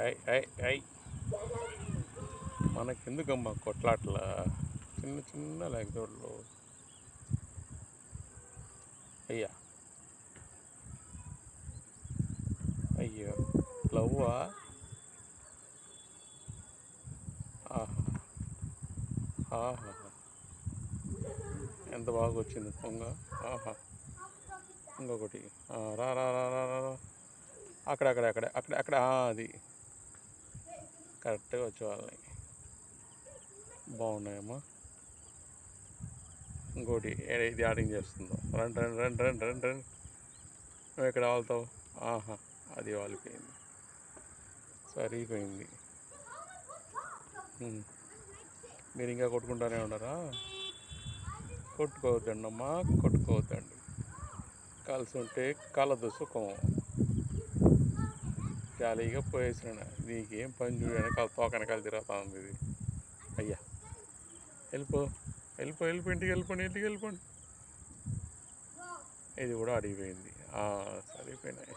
I I I మనకెందుకమ్మా కొట్లాట్లా చిన్న చిన్న లెగదోళ్ళు. అయ్యా అయ్యో లవ్వా. ఆహా ఆహా ఎంత బాగా వచ్చింది పొంగ. ఆహా ఇంకొకటి రా రా రా రా రా రా. అక్కడ అక్కడ అక్కడ అక్కడ అక్కడ అది కరెక్ట్గా వచ్చే వాళ్ళని. బాగున్నాయమ్మా. ఇంకోటి ఇది యాడింగ్ చేస్తుందో. రండి రండి రండి రండి రండి రండి. నువ్వు ఎక్కడ వాళ్తావు. ఆహా అది వాలిపోయింది, సరిపోయింది. మీరు ఇంకా కొట్టుకుంటూనే ఉన్నారా. కొట్టుకోవద్దండి అమ్మా, కొట్టుకోవద్దండి. కలిసి ఉంటే కలదు సుఖం. జాలీగా పోయేసిన నీకేం పని చూడు, వెనకాల తోక వెనకాల తిరుగుతా ఉంది ఇది. అయ్యా వెళ్ళిపో వెళ్ళిపో వెళ్ళిపో, ఇంటికి వెళ్ళిపోండి ఇంటికి వెళ్ళిపోండి. ఇది కూడా అడిగిపోయింది. సరిపోయినాయి.